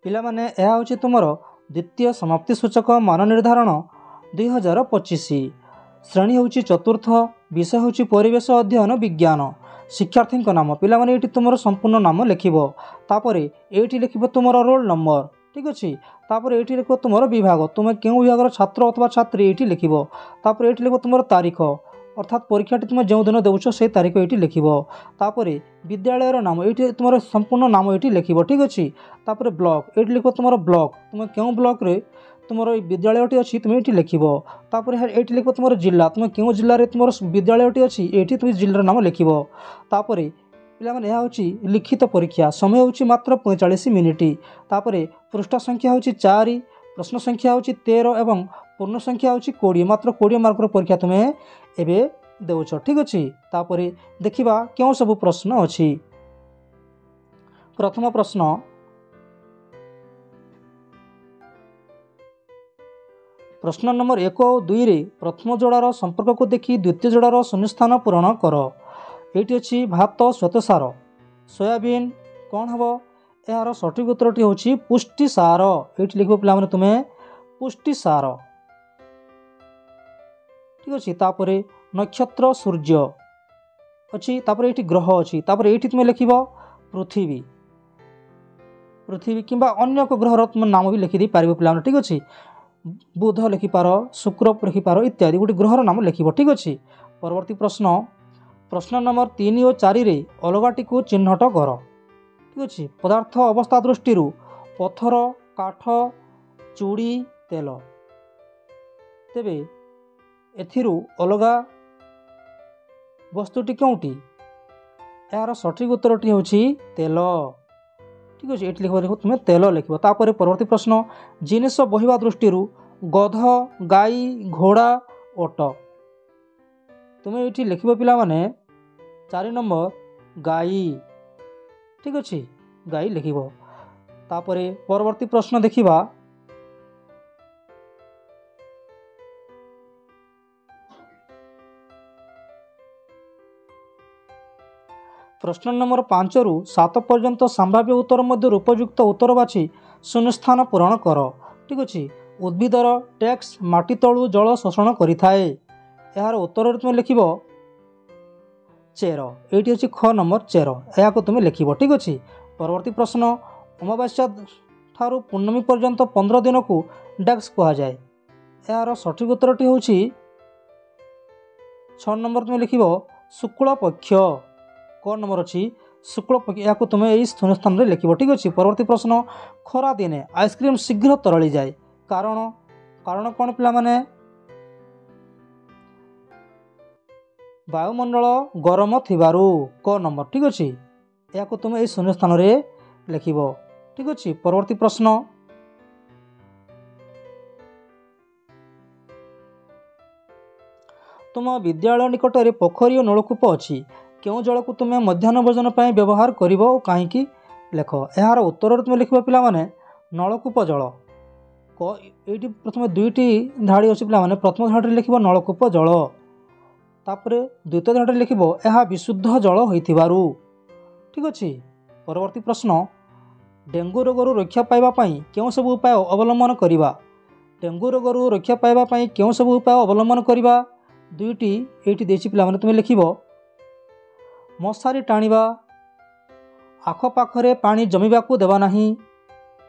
ପିଲାମାନେ ଏହା ହେଉଛି ତୁମର ଦ୍ୱିତୀୟ ସମାପ୍ତି ସୂଚକ ମାନ ନିର୍ଦ୍ଧାରଣ 2025। ଶ୍ରେଣୀ ହେଉଛି ଚତୁର୍ଥ, ବିଷୟ ହେଉଛି ପରିବେଶ ଅଧ୍ୟୟନ ବିଜ୍ଞାନ। ଶିକ୍ଷାର୍ଥୀଙ୍କ ନାମ ପିଲାମାନେ ଏଇଠି ତୁମର ସମ୍ପୂର୍ଣ୍ଣ ନାମ ଲେଖିବ। ତାପରେ ଏଇଠି ଲେଖିବ ତୁମର ରୋଲ୍ ନମ୍ବର, ଠିକ୍ ଅଛି। ତାପରେ ଏଇଠି ଲେଖିବ ତୁମର ବିଭାଗ, ତୁମେ କେଉଁ ବିଭାଗର ଛାତ୍ର ଅଥବା ଛାତ୍ରୀ ଏଇଠି ଲେଖିବ। ତାପରେ ଏଇଠି ଲେଖିବ ତୁମର ତାରିଖ, ଅର୍ଥାତ୍ ପରୀକ୍ଷାଟି ତୁମେ ଯେଉଁ ଦିନ ଦେଉଛ সেই ତାରିଖ ଏଇଠି ଲେଖିବ। ତାପରେ ବିଦ୍ୟାଳୟର ନାମ ଏଇଠି ତୁମର ସମ୍ପୂର୍ଣ୍ଣ ନାମ ଏଇଠି ଲେଖିବ, ଠିକ୍ ଅଛି। ତାପରେ ବ୍ଲକ, ଏଇଠି ଲେଖିବ ତୁମର ବ୍ଲକ, ତୁମେ କେଉଁ ବ୍ଲକରେ ତୁମର এই ବିଦ୍ୟାଳୟଟି ଅଛି ତୁମେ ଏଇଠି ଲେଖିବ। ତାପରେ ଏଇଠି ଲେଖିବ ତୁମର ଜିଲ୍ଲା, ତୁମେ କେଉଁ ଜିଲ୍ଲାରେ ତୁମର ବିଦ୍ୟାଳୟଟି ଅଛି ଏଇଠି ତୁମେ ଜିଲ୍ଲାର ନାମ ଲେଖିବ। ତାପରେ ପିଲାମାନେ ଏହା ହେଉଛି ଲିଖିତ ପରୀକ୍ଷା, ସମୟ ହେଉଛି ମାତ୍ର 45 ମିନିଟ୍। ତାପରେ ପୃଷ୍ଠା ସଂଖ୍ୟା ହେଉଛି 4, ପ୍ରଶ୍ନ ସଂଖ୍ୟା ହେଉଛି 13 ଏବଂ ପୂର୍ଣ୍ଣ ସଂଖ୍ୟା ହେଉଛି 20। ମାତ୍ର 20 ମାର୍କର ପରୀକ୍ଷା ତୁମେ ଏବେ ଦେଉଛ, ଠିକ୍ ଅଛି। ତାପରେ ଦେଖିବା କେଉଁ ସବୁ ପ୍ରଶ୍ନ ଅଛି। ପ୍ରଥମ ପ୍ରଶ୍ନ, ପ୍ରଶ୍ନ ନମ୍ବର 1 ଓ 2ରେ ପ୍ରଥମ ଯୋଡ଼ାର ସମ୍ପର୍କକୁ ଦେଖି ଦ୍ୱିତୀୟ ଯୋଡ଼ାର ଶୂନ୍ୟସ୍ଥାନ ପୂରଣ କର। ଏଇଠି ଅଛି ଭାତ ଶ୍ୱେତସାର, ସୋୟାବିନ୍ କ'ଣ ହେବ? ଏହାର ସଠିକ୍ ଉତ୍ତରଟି ହେଉଛି ପୁଷ୍ଟିସାର। ଏଇଠି ଲେଖିବ ପିଲାମାନେ ତୁମେ ପୁଷ୍ଟିସାର, ଠିକ୍ ଅଛି। ତାପରେ ନକ୍ଷତ୍ର ସୂର୍ଯ୍ୟ ଅଛି, ତାପରେ ଏଇଠି ଗ୍ରହ ଅଛି, ତାପରେ ଏଇଠି ତୁମେ ଲେଖିବ ପୃଥିବୀ, ପୃଥିବୀ କିମ୍ବା ଅନ୍ୟ ଏକ ଗ୍ରହର ତୁମ ନାମ ବି ଲେଖିଦେଇପାରିବ ପିଲାମାନେ, ଠିକ୍ ଅଛି। ବୁଧ ଲେଖିପାର, ଶୁକ୍ର ଲେଖିପାର ଇତ୍ୟାଦି, ଗୋଟେ ଗ୍ରହର ନାମ ଲେଖିବ, ଠିକ୍ ଅଛି। ପରବର୍ତ୍ତୀ ପ୍ରଶ୍ନ, ପ୍ରଶ୍ନ ନମ୍ବର 3 ଓ 4ରେ ଅଲଗାଟିକୁ ଚିହ୍ନଟ କର, ଠିକ୍ ଅଛି। ପଦାର୍ଥ ଅବସ୍ଥା ଦୃଷ୍ଟିରୁ ପଥର, କାଠ, ଚୁଡ଼ି, ତେଲ। ତେବେ ଏଥିରୁ ଅଲଗା ବସ୍ତୁଟି କେଉଁଟି? ଏହାର ସଠିକ୍ ଉତ୍ତରଟି ହେଉଛି ତେଲ, ଠିକ୍ ଅଛି। ଏଠି ଲେଖିବ ତୁମେ ତେଲ ଲେଖିବ। ତାପରେ ପରବର୍ତ୍ତୀ ପ୍ରଶ୍ନ, ଜିନିଷ ବହିବା ଦୃଷ୍ଟିରୁ ଗଧ, ଗାଈ, ଘୋଡ଼ା, ଓଟ। ତୁମେ ଏଇଠି ଲେଖିବ ପିଲାମାନେ 4 ନମ୍ବର ଗାଈ, ଠିକ୍ ଅଛି, ଗାଈ ଲେଖିବ। ତାପରେ ପରବର୍ତ୍ତୀ ପ୍ରଶ୍ନ ଦେଖିବା। ପ୍ରଶ୍ନ ନମ୍ବର 5ରୁ 7 ପର୍ଯ୍ୟନ୍ତ ସମ୍ଭାବ୍ୟ ଉତ୍ତର ମଧ୍ୟରୁ ଉପଯୁକ୍ତ ଉତ୍ତର ବାଛି ଶୂନ୍ୟସ୍ଥାନ ପୂରଣ କର, ଠିକ୍ ଅଛି। ଉଦ୍ଭିଦର ଟେକ୍ସ ମାଟି ତଳୁ ଜଳ ଶୋଷଣ କରିଥାଏ। ଏହାର ଉତ୍ତରରେ ତୁମେ ଲେଖିବ ଚେର। ଏଇଠି ଅଛି ଖ ନମ୍ବର ଚେର, ଏହାକୁ ତୁମେ ଲେଖିବ, ଠିକ୍ ଅଛି। ପରବର୍ତ୍ତୀ ପ୍ରଶ୍ନ, ଅମାବାସ୍ୟା ଠାରୁ ପୂର୍ଣ୍ଣମୀ ପର୍ଯ୍ୟନ୍ତ 15 ଦିନକୁ ଡେକ୍ସ କୁହାଯାଏ। ଏହାର ସଠିକ୍ ଉତ୍ତରଟି ହେଉଛି 6 ନମ୍ବର, ତୁମେ ଲେଖିବ ଶୁକ୍ଳ ପକ୍ଷ। କ ନମ୍ବର ଅଛି ଶୁକ୍ଳ ପକ୍ଷ, ଏହାକୁ ତୁମେ ଏହି ଶୂନ୍ୟସ୍ଥାନରେ ଲେଖିବ, ଠିକ୍ ଅଛି। ପରବର୍ତ୍ତୀ ପ୍ରଶ୍ନ, ଖରା ଦିନେ ଆଇସ୍କ୍ରିମ୍ ଶୀଘ୍ର ତରଳିଯାଏ, କାରଣ କ'ଣ ପିଲାମାନେ? ବାୟୁମଣ୍ଡଳ ଗରମ ଥିବାରୁ। କ ନମ୍ବର, ଠିକ୍ ଅଛି। ଏହାକୁ ତୁମେ ଏହି ଶୂନ୍ୟସ୍ଥାନରେ ଲେଖିବ, ଠିକ୍ ଅଛି। ପରବର୍ତ୍ତୀ ପ୍ରଶ୍ନ, ତୁମ ବିଦ୍ୟାଳୟ ନିକଟରେ ପୋଖରୀ ଓ ନଳକୂପ ଅଛି, କେଉଁ ଜଳକୁ ତୁମେ ମଧ୍ୟାହ୍ନ ଭୋଜନ ପାଇଁ ବ୍ୟବହାର କରିବ ଓ କାହିଁକି? ଲେଖ। ଏହାର ଉତ୍ତରରେ ତୁମେ ଲେଖିବ ପିଲାମାନେ ନଳକୂପ ଜଳ। ଏଇଠି ପ୍ରଥମେ 2ଟି ଧାଡ଼ି ଅଛି ପିଲାମାନେ, ପ୍ରଥମ ଧାଡ଼ିରେ ଲେଖିବ ନଳକୂପ ଜଳ, ତାପରେ ଦ୍ୱିତୀୟ ଧାଡ଼ିରେ ଲେଖିବ ଏହା ବିଶୁଦ୍ଧ ଜଳ ହୋଇଥିବାରୁ, ଠିକ୍ ଅଛି। ପରବର୍ତ୍ତୀ ପ୍ରଶ୍ନ, ଡେଙ୍ଗୁ ରୋଗରୁ ରକ୍ଷା ପାଇବା ପାଇଁ କେଉଁ ସବୁ ଉପାୟ ଅବଲମ୍ବନ କରିବା? ଡେଙ୍ଗୁ ରୋଗରୁ ରକ୍ଷା ପାଇବା ପାଇଁ କେଉଁ ସବୁ ଉପାୟ ଅବଲମ୍ବନ କରିବା? 2ଟି ଏଇଠି ଦେଇଛି ପିଲାମାନେ, ତୁମେ ଲେଖିବ ମଶାରୀ ଟାଣିବା, ଆଖପାଖରେ ପାଣି ଜମିବାକୁ ଦେବା ନାହିଁ,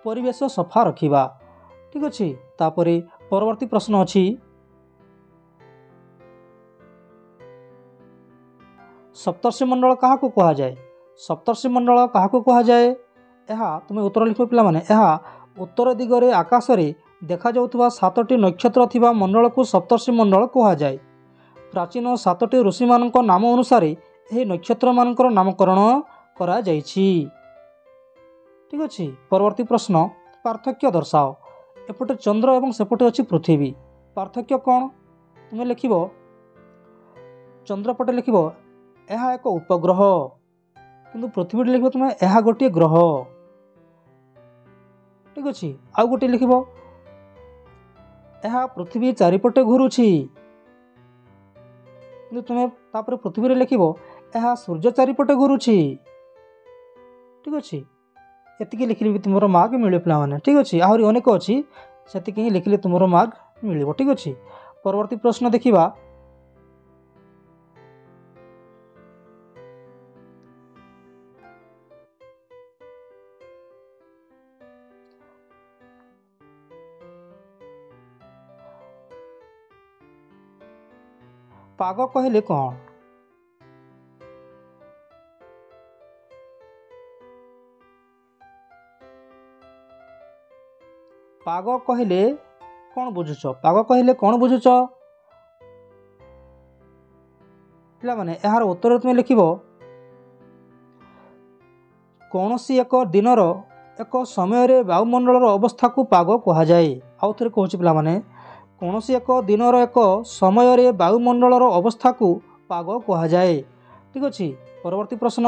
ପରିବେଶ ସଫା ରଖିବା, ଠିକ୍ ଅଛି। ତାପରେ ପରବର୍ତ୍ତୀ ପ୍ରଶ୍ନ ଅଛି, ସପ୍ତର୍ଷି ମଣ୍ଡଳ କାହାକୁ କୁହାଯାଏ? ସପ୍ତର୍ଷି ମଣ୍ଡଳ କାହାକୁ କୁହାଯାଏ? ଏହା ତୁମେ ଉତ୍ତର ଲେଖିବ ପିଲାମାନେ, ଏହା ଉତ୍ତର ଦିଗରେ ଆକାଶରେ ଦେଖାଯାଉଥିବା 7ଟି ନକ୍ଷତ୍ର ଥିବା ମଣ୍ଡଳକୁ ସପ୍ତର୍ଷି ମଣ୍ଡଳ କୁହାଯାଏ। ପ୍ରାଚୀନ 7ଟି ଋଷିମାନଙ୍କ ନାମ ଅନୁସାରେ ଏହି ନକ୍ଷତ୍ରମାନଙ୍କର ନାମକରଣ କରାଯାଇଛି, ଠିକ୍ ଅଛି। ପରବର୍ତ୍ତୀ ପ୍ରଶ୍ନ, ପାର୍ଥକ୍ୟ ଦର୍ଶାଅ। ଏପଟେ ଚନ୍ଦ୍ର ଏବଂ ସେପଟେ ଅଛି ପୃଥିବୀ, ପାର୍ଥକ୍ୟ କ'ଣ? ତୁମେ ଲେଖିବ ଚନ୍ଦ୍ରପଟେ ଲେଖିବ ଏହା ଏକ ଉପଗ୍ରହ, କିନ୍ତୁ ପୃଥିବୀଟି ଲେଖିବ ତୁମେ ଏହା ଗୋଟିଏ ଗ୍ରହ, ଠିକ୍ ଅଛି। ଆଉ ଗୋଟିଏ ଲେଖିବ ଏହା ପୃଥିବୀ ଚାରିପଟେ ଘୁରୁଛି, କିନ୍ତୁ ତୁମେ ତାପରେ ପୃଥିବୀରେ ଲେଖିବ ଏହା ସୂର୍ଯ୍ୟ ଚାରିପଟେ ଘୁରୁଛି, ଠିକ୍ ଅଛି। ଏତିକି ଲେଖିଲେ ବି ତୁମର ମାର୍କ ମିଳିବ ପିଲାମାନେ। ଠିକ୍ ଅଛି, ଆହୁରି ଅନେକ ଅଛି, ସେତିକି ହିଁ ଲେଖିଲେ ତୁମର ମାର୍କ ମିଳିବ। ଠିକ୍ ଅଛି, ପରବର୍ତ୍ତୀ ପ୍ରଶ୍ନ ଦେଖିବା। ପାଗ କହିଲେ କ'ଣ? ପାଗ କହିଲେ କ'ଣ ବୁଝୁଛ? ପାଗ କହିଲେ କ'ଣ ବୁଝୁଛ ପିଲାମାନେ? ଏହାର ଉତ୍ତର ତୁମେ ଲେଖିବ କୌଣସି ଏକ ଦିନର ଏକ ସମୟରେ ବାୟୁମଣ୍ଡଳର ଅବସ୍ଥାକୁ ପାଗ କୁହାଯାଏ। ଆଉ ଥରେ କହୁଛି ପିଲାମାନେ, କୌଣସି ଏକ ଦିନର ଏକ ସମୟରେ ବାୟୁମଣ୍ଡଳର ଅବସ୍ଥାକୁ ପାଗ କୁହାଯାଏ। ଠିକ୍ ଅଛି, ପରବର୍ତ୍ତୀ ପ୍ରଶ୍ନ।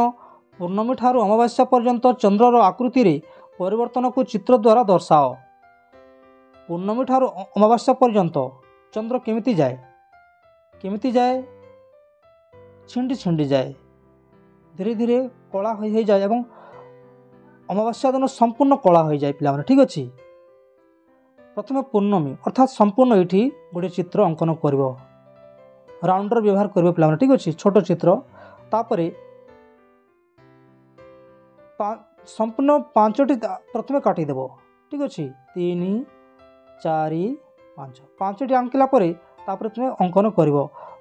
ପୂର୍ଣ୍ଣମୀ ଠାରୁ ଅମାବାସ୍ୟା ପର୍ଯ୍ୟନ୍ତ ଚନ୍ଦ୍ରର ଆକୃତିରେ ପରିବର୍ତ୍ତନକୁ ଚିତ୍ର ଦ୍ୱାରା ଦର୍ଶାଅ। ପୂର୍ଣ୍ଣମୀ ଠାରୁ ଅମାବାସ୍ୟା ପର୍ଯ୍ୟନ୍ତ ଚନ୍ଦ୍ର କେମିତି ଯାଏ? କେମିତି ଯାଏ? ଛିଣ୍ଡି ଛିଣ୍ଡି ଯାଏ, ଧୀରେ ଧୀରେ କଳା ହୋଇଯାଏ ଏବଂ ଅମାବାସ୍ୟା ଦିନ ସମ୍ପୂର୍ଣ୍ଣ କଳା ହୋଇଯାଏ ପିଲାମାନେ। ଠିକ୍ ଅଛି, ପ୍ରଥମେ ପୂର୍ଣ୍ଣମୀ ଅର୍ଥାତ୍ ସମ୍ପୂର୍ଣ୍ଣ ଏଇଠି ଗୋଟିଏ ଚିତ୍ର ଅଙ୍କନ କରିବ, ରାଉଣ୍ଡର ବ୍ୟବହାର କରିବ ପିଲାମାନେ। ଠିକ୍ ଅଛି, ଛୋଟ ଚିତ୍ର। ତାପରେ ସମ୍ପୂର୍ଣ୍ଣ 5ଟି ପ୍ରଥମେ କାଟିଦେବ। ଠିକ୍ ଅଛି, 3, 4, 5, 5ଟି ଆଙ୍କିଲା ପରେ ତାପରେ ତୁମେ ଅଙ୍କନ କରିବ।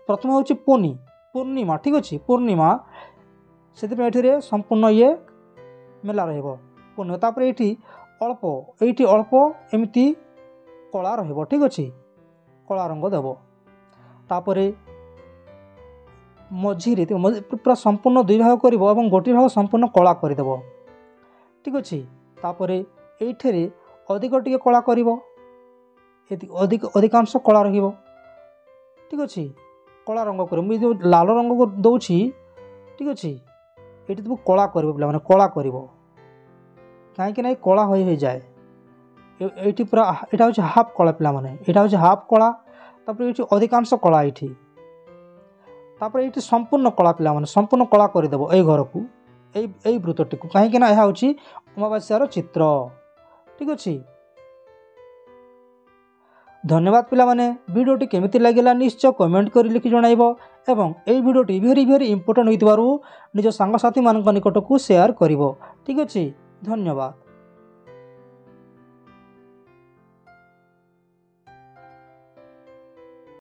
ପ୍ରଥମେ ହେଉଛି ପୂର୍ଣ୍ଣିମା। ଠିକ୍ ଅଛି, ପୂର୍ଣ୍ଣିମା, ସେଥିପାଇଁ ଏଠିରେ ସମ୍ପୂର୍ଣ୍ଣ ମେଲା ରହିବ ପୂର୍ଣ୍ଣିମା। ତାପରେ ଏଇଠି ଅଳ୍ପ ଏମିତି କଳା ରହିବ। ଠିକ୍ ଅଛି, କଳା ରଙ୍ଗ ଦେବ। ତାପରେ ମଝିରେ ପୁରା ସମ୍ପୂର୍ଣ୍ଣ 2 ଭାଗ କରିବ ଏବଂ ଗୋଟିଏ ଭାଗ ସମ୍ପୂର୍ଣ୍ଣ କଳା କରିଦେବ। ଠିକ୍ ଅଛି, ତାପରେ ଏଇଠାରେ ଅଧିକ ଟିକେ କଳା କରିବ, ଅଧିକାଂଶ କଳା ରହିବ। ଠିକ୍ ଅଛି, କଳା ରଙ୍ଗ କରିବ। ମୁଁ ଯେଉଁ ଲାଲ ରଙ୍ଗ ଦେଉଛି, ଠିକ୍ ଅଛି, ଏଇଠି ତୁମକୁ କଳା କରିବ ପିଲାମାନେ, କଳା କରିବ, କାହିଁକି ନା କଳା ହୋଇଯାଏ। ଏଇଠି ପୁରା ଏଇଟା ହେଉଛି ହାଫ୍ କଳା ପିଲାମାନେ, ଏଇଟା ହେଉଛି ହାଫ୍ କଳା। ତାପରେ ଏଇଠି ଅଧିକାଂଶ କଳା ଏଇଠି। ତାପରେ ଏଇଠି ସମ୍ପୂର୍ଣ୍ଣ କଳା ପିଲାମାନେ, ସମ୍ପୂର୍ଣ୍ଣ କଳା କରିଦେବ ଏଇ ଘରକୁ, ଏଇ ବୃତ୍ତଟିକୁ, କାହିଁକି ନା ଏହା ହେଉଛି ଅମାବାସ୍ୟାର ଚିତ୍ର। ଠିକ୍ ଅଛି, ଧନ୍ୟବାଦ ପିଲାମାନେ। ଭିଡ଼ିଓଟି କେମିତି ଲାଗିଲା ନିଶ୍ଚୟ କମେଣ୍ଟ କରି ଲେଖି ଜଣାଇବ ଏବଂ ଏହି ଭିଡ଼ିଓଟି ଭେରି ଇମ୍ପୋର୍ଟାଣ୍ଟ ହୋଇଥିବାରୁ ନିଜ ସାଙ୍ଗସାଥିମାନଙ୍କ ନିକଟକୁ ସେୟାର କରିବ। ଠିକ୍ ଅଛି, ଧନ୍ୟବାଦ।